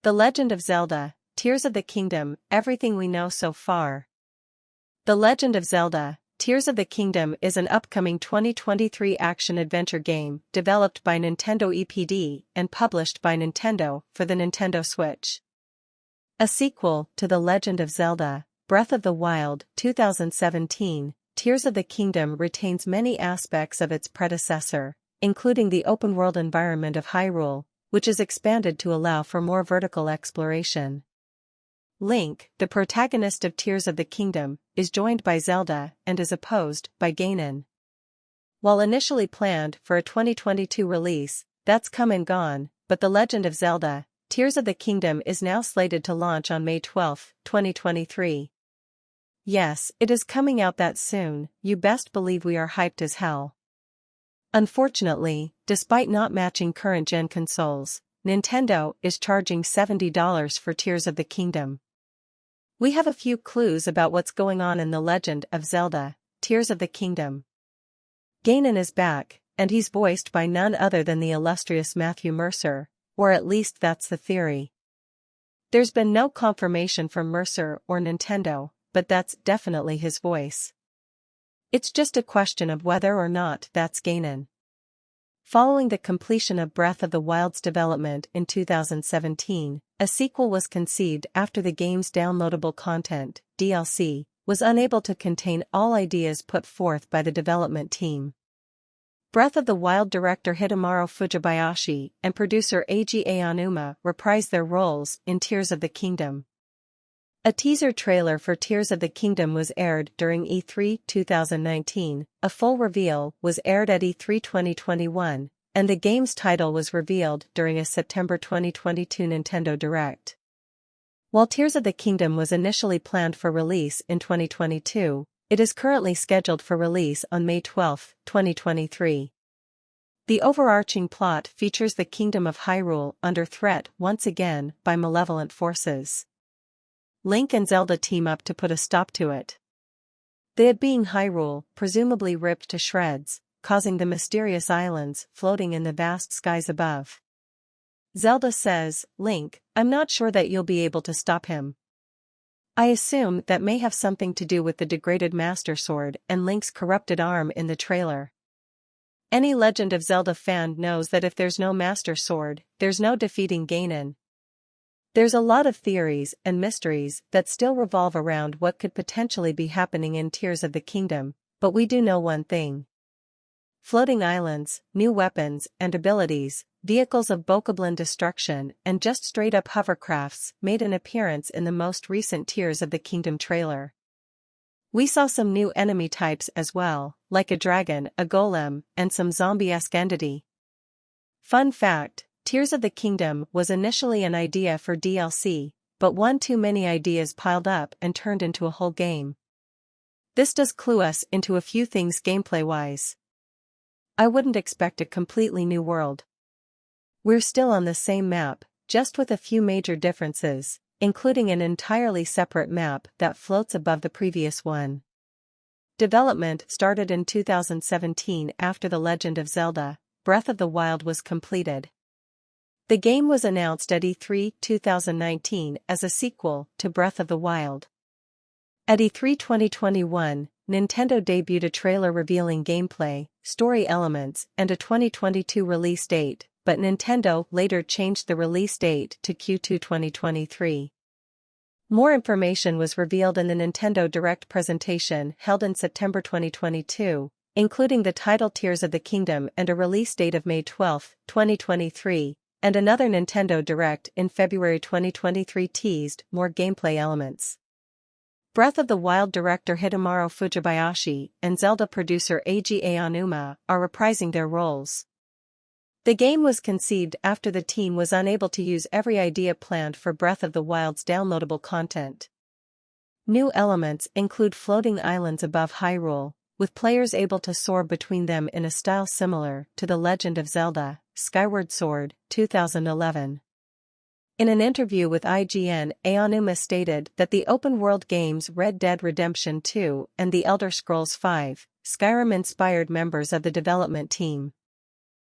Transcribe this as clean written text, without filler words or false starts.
The Legend of Zelda, Tears of the Kingdom, everything we know so far. The Legend of Zelda, Tears of the Kingdom is an upcoming 2023 action-adventure game developed by Nintendo EPD and published by Nintendo for the Nintendo Switch. A sequel to The Legend of Zelda, Breath of the Wild 2017, Tears of the Kingdom retains many aspects of its predecessor, including the open-world environment of Hyrule, which is expanded to allow for more vertical exploration. Link, the protagonist of Tears of the Kingdom, is joined by Zelda and is opposed by Ganon. While initially planned for a 2022 release, that's come and gone, but The Legend of Zelda, Tears of the Kingdom is now slated to launch on May 12, 2023. Yes, it is coming out that soon, you best believe we are hyped as hell. Unfortunately, despite not matching current-gen consoles, Nintendo is charging $70 for Tears of the Kingdom. We have a few clues about what's going on in The Legend of Zelda, Tears of the Kingdom. Ganon is back, and he's voiced by none other than the illustrious Matthew Mercer, or at least that's the theory. There's been no confirmation from Mercer or Nintendo, but that's definitely his voice. It's just a question of whether or not that's Ganon. Following the completion of Breath of the Wild's development in 2017, a sequel was conceived after the game's downloadable content, DLC, was unable to contain all ideas put forth by the development team. Breath of the Wild director Hidemaru Fujibayashi and producer Eiji Aonuma reprised their roles in Tears of the Kingdom. A teaser trailer for Tears of the Kingdom was aired during E3 2019, a full reveal was aired at E3 2021, and the game's title was revealed during a September 2022 Nintendo Direct. While Tears of the Kingdom was initially planned for release in 2022, it is currently scheduled for release on May 12, 2023. The overarching plot features the Kingdom of Hyrule under threat once again by malevolent forces. Link and Zelda team up to put a stop to it. They being Hyrule, presumably ripped to shreds, causing the mysterious islands floating in the vast skies above. Zelda says, "Link, I'm not sure that you'll be able to stop him." I assume that may have something to do with the degraded Master Sword and Link's corrupted arm in the trailer. Any Legend of Zelda fan knows that if there's no Master Sword, there's no defeating Ganon. There's a lot of theories and mysteries that still revolve around what could potentially be happening in Tears of the Kingdom, but we do know one thing. Floating islands, new weapons and abilities, vehicles of Bokoblin destruction and just straight-up hovercrafts made an appearance in the most recent Tears of the Kingdom trailer. We saw some new enemy types as well, like a dragon, a golem, and some zombie-esque entity. Fun fact, Tears of the Kingdom was initially an idea for DLC, but one too many ideas piled up and turned into a whole game. This does clue us into a few things gameplay-wise. I wouldn't expect a completely new world. We're still on the same map, just with a few major differences, including an entirely separate map that floats above the previous one. Development started in 2017 after The Legend of Zelda, Breath of the Wild was completed. The game was announced at E3 2019 as a sequel to Breath of the Wild. At E3 2021, Nintendo debuted a trailer revealing gameplay, story elements, and a 2022 release date, but Nintendo later changed the release date to Q2 2023. More information was revealed in the Nintendo Direct presentation held in September 2022, including the title Tears of the Kingdom and a release date of May 12, 2023. And another Nintendo Direct in February 2023 teased more gameplay elements. Breath of the Wild director Hidemaru Fujibayashi and Zelda producer Eiji Aonuma are reprising their roles. The game was conceived after the team was unable to use every idea planned for Breath of the Wild's downloadable content. New elements include floating islands above Hyrule, with players able to soar between them in a style similar to The Legend of Zelda, Skyward Sword, 2011. In an interview with IGN, Aonuma stated that the open-world games Red Dead Redemption 2 and The Elder Scrolls V, Skyrim inspired members of the development team.